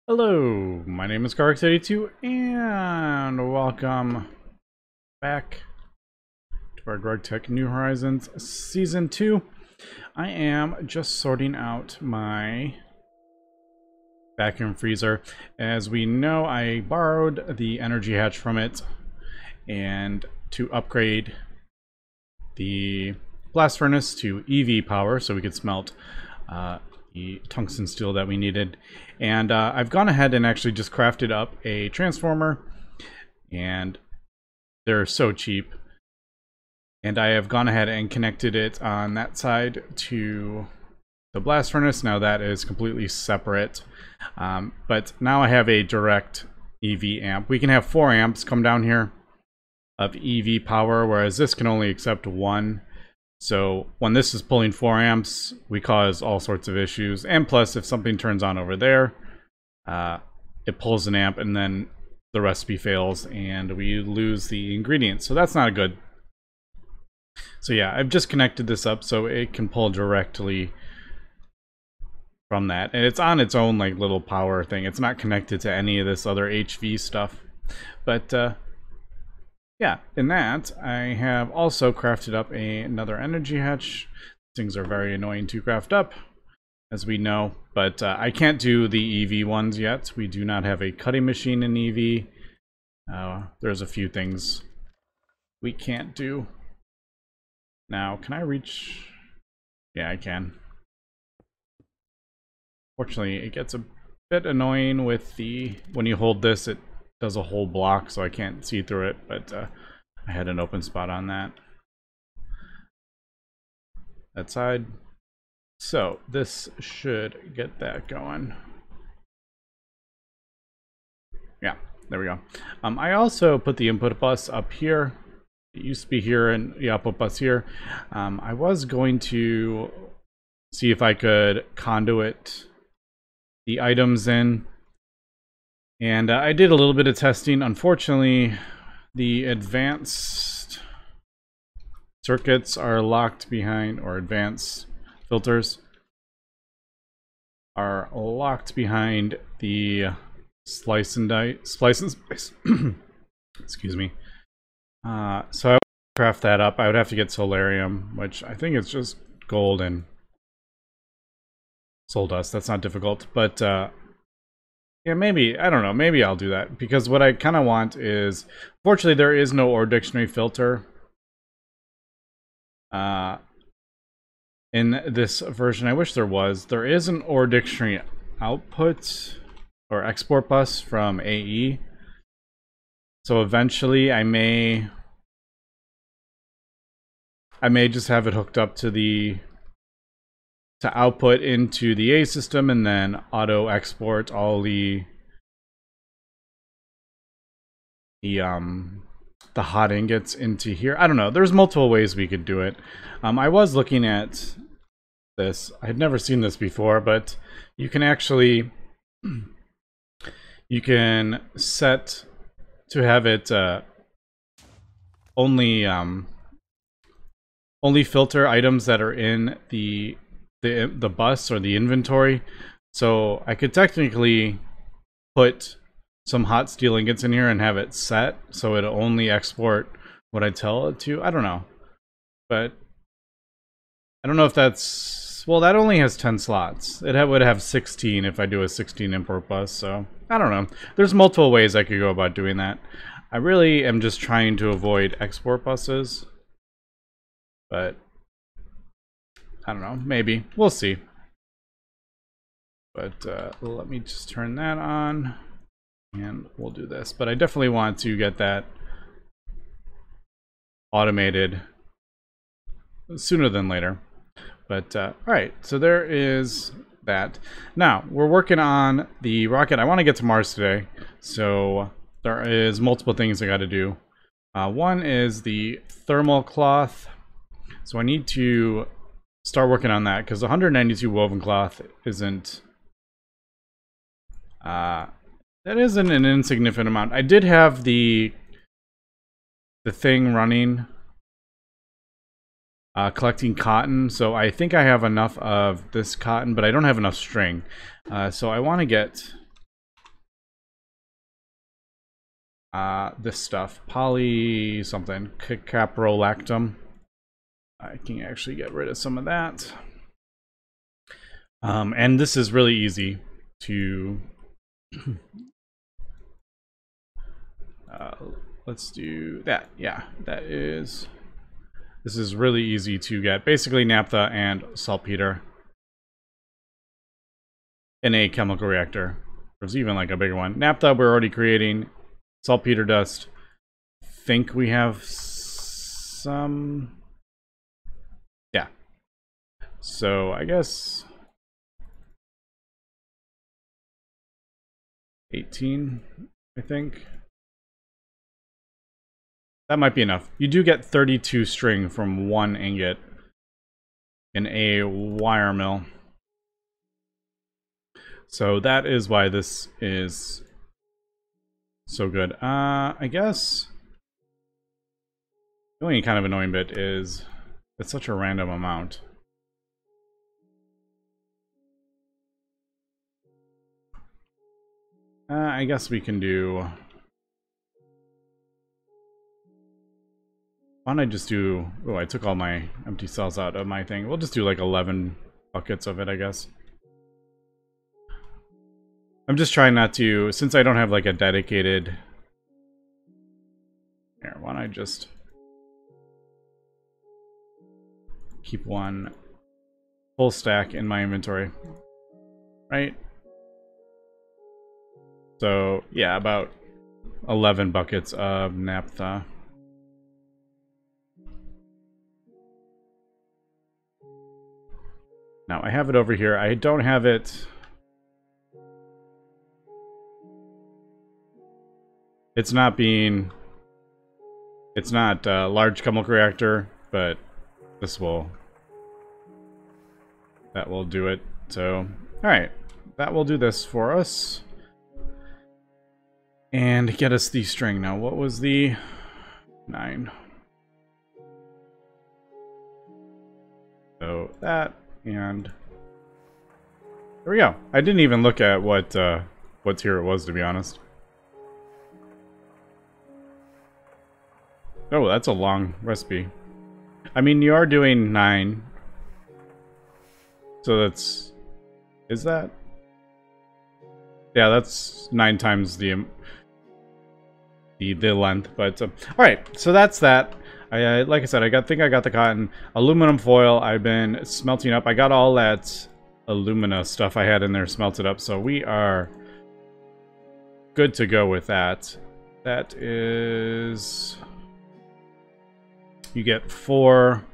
Hello, my name is Garx82 and welcome back to our GregTech New Horizons Season 2. I am just sorting out my vacuum freezer. As we know, I borrowed the energy hatch from it and to upgrade the blast furnace to EV power so we could smelt the tungsten steel that we needed. And I've gone ahead and actually just crafted up a transformer, and they're so cheap. And I have gone ahead and connected it on that side to the blast furnace. Now that is completely separate. But now I have a direct EV amp. We can have 4 amps come down here of EV power, whereas this can only accept 1. So when this is pulling 4 amps, we cause all sorts of issues. And plus, if something turns on over there, it pulls an amp and then the recipe fails and we lose the ingredients. So that's not good. So yeah, I've just connected this up so it can pull directly from that. And it's on its own like little power thing. It's not connected to any of this other HV stuff. But yeah, in that, I have also crafted up another energy hatch. Things are very annoying to craft up, as we know, but I can't do the EV ones yet. We do not have a cutting machine in EV. There's a few things we can't do. Now, can I reach? Yeah, I can. Fortunately, it gets a bit annoying with when you hold this, it does a whole block, so I can't see through it, but I had an open spot on that side. So this should get that going. Yeah, there we go. I also put the input bus up here. It used to be here and the output bus here. I was going to see if I could conduit the items in. And I did a little bit of testing. Unfortunately, the advanced circuits are locked behind, or advanced filters are locked behind the splice and spice. Excuse me. So I would craft that up. I would have to get solarium, which I think is just gold and soul dust. That's not difficult, but yeah, maybe, I don't know, maybe I'll do that, because what I kind of want is, fortunately there is no OR dictionary filter in this version. I wish there was. There is an OR dictionary output or export bus from AE. So eventually I may just have it hooked up to output into the A system and then auto export all the hot ingots into here. I don't know. There's multiple ways we could do it. I was looking at this. I had never seen this before, but you can actually set to have it only filter items that are in the bus or the inventory. So I could technically put some hot steel ingots in here and have it set so it'll only export what I tell it to. I don't know, but I don't know if that's, well, that only has 10 slots. It would have 16 if I do a 16 import bus. So I don't know. There's multiple ways I could go about doing that. I really am just trying to avoid export buses, but I don't know, maybe we'll see. But let me just turn that on and we'll do this. But I definitely want to get that automated sooner than later. But all right, so there is that. Now we're working on the rocket. I want to get to Mars today, so there is multiple things I got to do. One is the thermal cloth, so I need to start working on that because 192 woven cloth isn't that isn't an insignificant amount. I did have the thing running collecting cotton, so I think I have enough of this cotton, but I don't have enough string. So I want to get this stuff, poly something, caprolactam. I can actually get rid of some of that. And this is really easy to let's do that. Yeah, this is really easy to get. Basically naphtha and saltpeter in a chemical reactor. There's even like a bigger one. Naphtha we're already creating. Saltpeter dust. Think we have some. Yeah. So I guess 18, I think. That might be enough. You do get 32 string from one ingot in a wire mill. So that is why this is so good. I guess the only kind of annoying bit is it's such a random amount. I guess we can do... Why don't I just do... Oh, I took all my empty cells out of my thing. We'll just do like 11 buckets of it, I guess. I'm just trying not to... Since I don't have like a dedicated... Here, why don't I just... keep one full stack in my inventory. Right? So, yeah, about 11 buckets of naphtha. Now, I have it over here. I don't have it... It's not being... It's not a large chemical reactor, but this will... That will do it. So, alright. That will do this for us. And get us the string. Now, what was the 9? So that, and there we go. I didn't even look at what tier it was, to be honest. Oh, that's a long recipe. I mean, you are doing 9. So that's... Is that? Yeah, that's 9 times the length, but alright, so that's that. Like I said, I think I got the cotton. Aluminum foil I've been smelting up. I got all that alumina stuff I had in there smelted up, so we are good to go with that. That is... You get 4...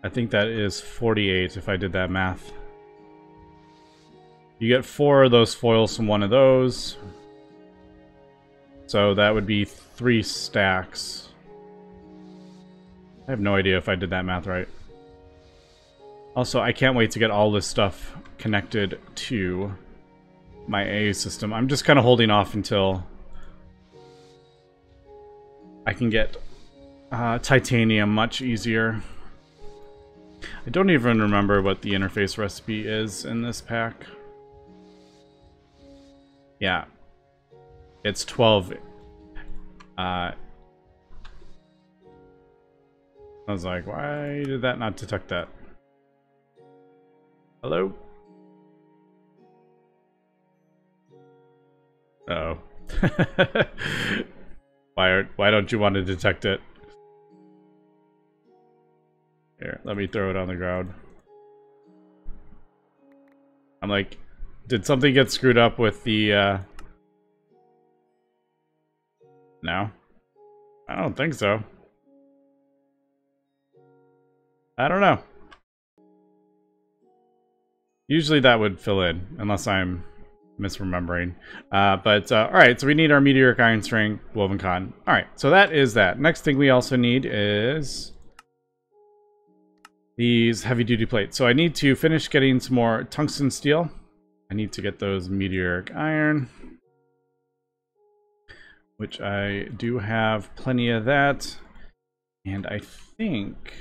I think that is 48 if I did that math. You get 4 of those foils from one of those. So that would be 3 stacks. I have no idea if I did that math right. Also, I can't wait to get all this stuff connected to my AA system. I'm just kind of holding off until I can get titanium much easier. I don't even remember what the interface recipe is in this pack. Yeah. It's 12. I was like, why did that not detect that? Hello? Uh-oh. Why don't you want to detect it? Here, let me throw it on the ground. I'm like, did something get screwed up with the, No? I don't think so. I don't know. Usually that would fill in, unless I'm misremembering. Alright, so we need our meteoric iron string, woven cotton. Alright, so that is that. Next thing we also need is these heavy-duty plates. So I need to finish getting some more tungsten steel. I need to get those meteoric iron, which I do have plenty of that. And I think...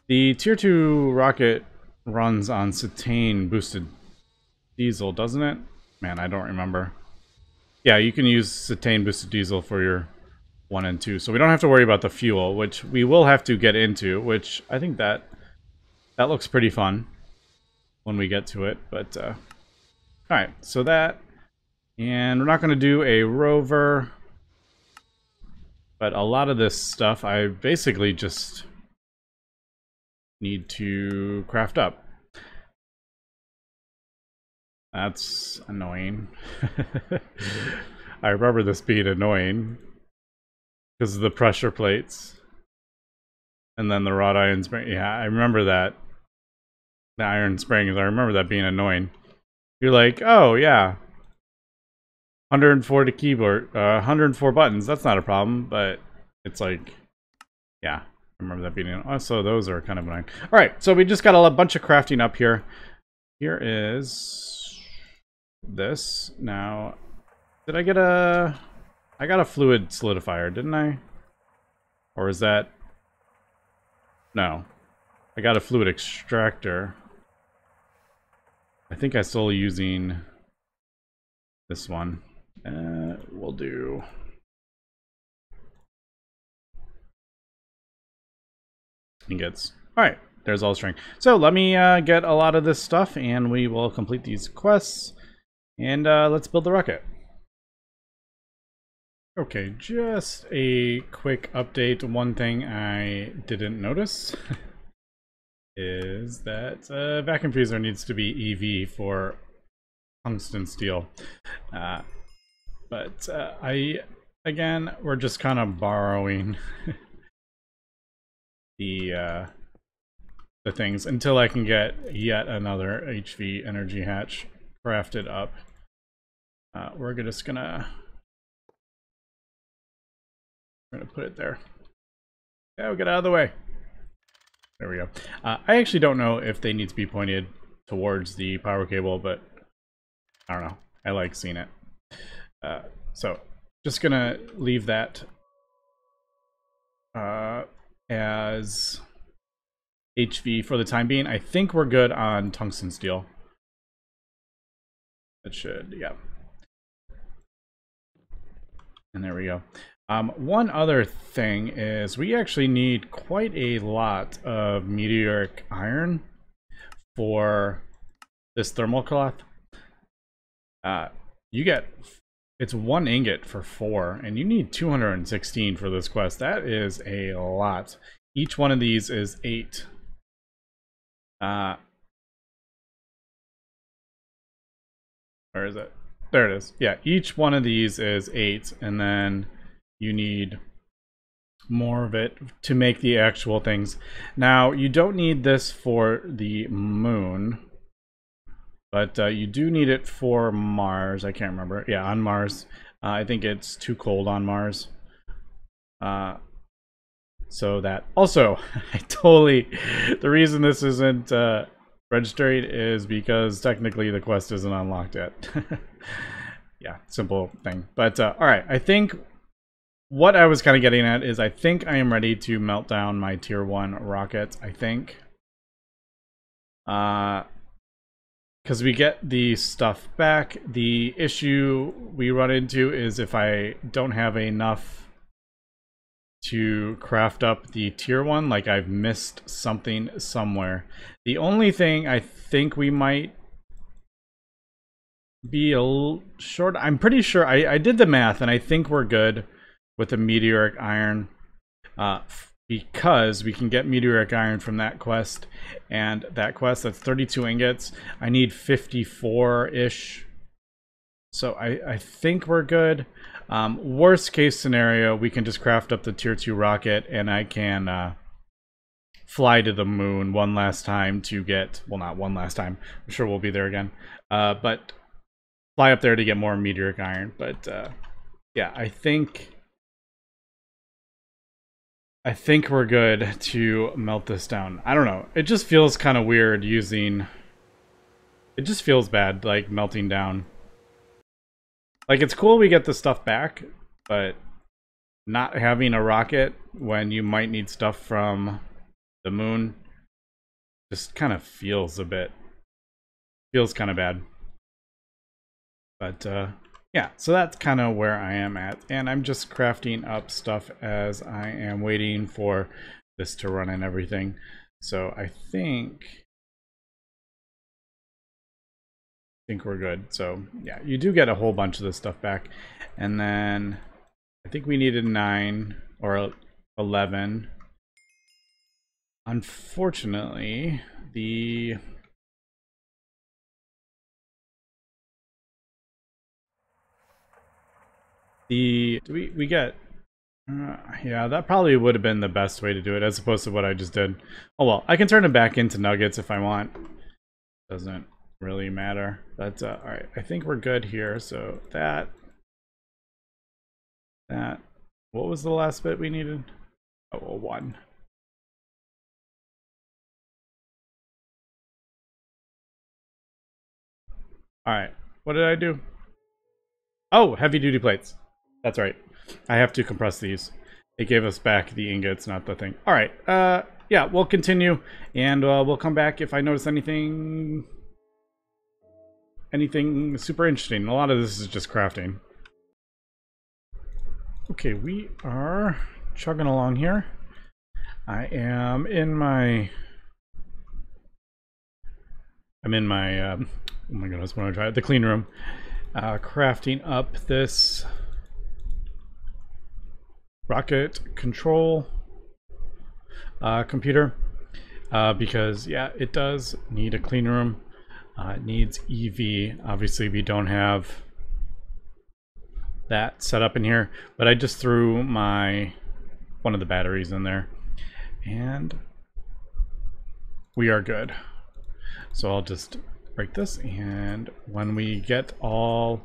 the Tier 2 rocket runs on cetane boosted diesel, doesn't it? Man, I don't remember. Yeah, you can use cetane boosted diesel for your 1 and 2, so we don't have to worry about the fuel, which we will have to get into, which I think that looks pretty fun when we get to it, but alright, so that, and we're not going to do a rover, but a lot of this stuff I basically just need to craft up. That's annoying. I remember this being annoying because of the pressure plates. And then the wrought iron spring. Yeah, I remember that. The iron springs. I remember that being annoying. You're like, oh yeah, 104 to keyboard, 104 buttons. That's not a problem. But it's like, yeah, I remember that being. Also, those are kind of annoying. All right, so we just got a bunch of crafting up here. Here is this. Now, did I get a? I got a fluid solidifier, didn't I? Or is that? No. I got a fluid extractor. I think I'm still using this one. We'll do... ingots. Alright, there's all the string. So let me get a lot of this stuff and we will complete these quests. And let's build the rocket. Okay, just a quick update. One thing I didn't notice is that vacuum freezer needs to be EV for tungsten steel. But again, we're just kind of borrowing the things until I can get yet another HV energy hatch crafted up. We're just gonna put it there. Yeah, we'll get out of the way. There we go. I actually don't know if they need to be pointed towards the power cable, but I don't know. I like seeing it. So just gonna leave that as HV for the time being. I think we're good on tungsten steel. That should, yeah. And there we go. One other thing is we actually need quite a lot of meteoric iron for this thermal cloth. You get, it's 1 ingot for 4, and you need 216 for this quest. That is a lot. Each one of these is 8. Where is it? There it is. Yeah, each one of these is 8, and then you need more of it to make the actual things. Now, you don't need this for the moon, but you do need it for Mars. I can't remember. Yeah, on Mars. I think it's too cold on Mars. So that. Also, the reason this isn't registered is because technically the quest isn't unlocked yet. Yeah, simple thing. But alright, I think what I was kind of getting at is I think I am ready to melt down my tier 1 rockets, I think. Because we get the stuff back. The issue we run into is if I don't have enough to craft up the tier 1, like I've missed something somewhere. The only thing I think we might be a little short, I'm pretty sure I did the math and I think we're good with the meteoric iron, because we can get meteoric iron from that quest, and that quest, that's 32 ingots. I need 54-ish, so I think we're good. Worst case scenario, we can just craft up the tier 2 rocket and I can fly to the moon one last time to get, well, not one last time, I'm sure we'll be there again, but fly up there to get more meteoric iron. But yeah, I think we're good to melt this down. I don't know. It just feels kind of weird using... It just feels bad, like, melting down. Like, it's cool we get the stuff back, but not having a rocket when you might need stuff from the moon just kind of feels a bit... feels kind of bad. But yeah, so that's kind of where I am at, and I'm just crafting up stuff as I am waiting for this to run and everything. So I think we're good. So yeah, you do get a whole bunch of this stuff back, and then I think we needed 9 or 11. Unfortunately, we get yeah, that probably would have been the best way to do it as opposed to what I just did. Oh well, I can turn it back into nuggets if I want. Doesn't really matter. But all right, I think we're good here. So that what was the last bit we needed? Oh, well, 1. All right, what did I do? Oh, heavy duty plates. That's right. I have to compress these. It gave us back the ingots, not the thing. All right. Yeah, we'll continue, and we'll come back if I notice anything super interesting. A lot of this is just crafting. Okay, we are chugging along here. I am in my... oh my goodness, what do I try? The clean room. Crafting up this rocket control computer because yeah, it does need a clean room. It needs EV. Obviously we don't have that set up in here, but I just threw one of the batteries in there and we are good. So I'll just break this, and when we get all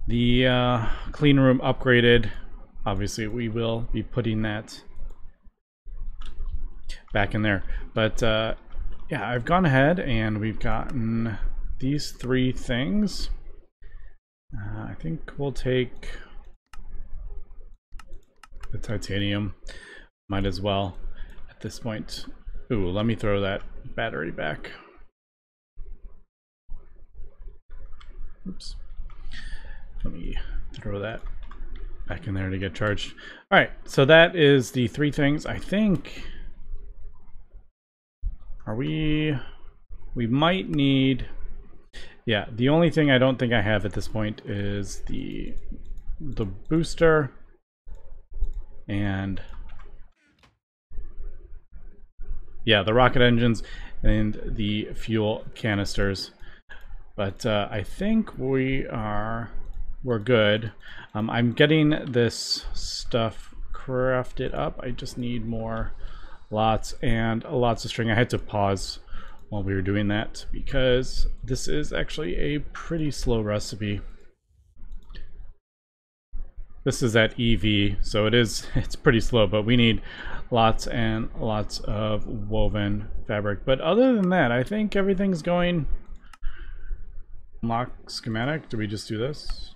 the clean room upgraded, obviously we will be putting that back in there. But yeah, I've gone ahead and we've gotten these 3 things. I think we'll take the titanium, might as well at this point. Ooh, let me throw that battery back. Oops. Let me throw that back in there to get charged. All right, so that is the 3 things. I think, we might need, yeah, the only thing I don't think I have at this point is the booster and yeah, the rocket engines and the fuel canisters. But I think we're good. I'm getting this stuff crafted up. I just need more lots and lots of string. I had to pause while we were doing that because this is actually a pretty slow recipe. This is at EV, so it's pretty slow, but we need lots and lots of woven fabric. But other than that, I think everything's going. Unlock schematic. Do we just do this?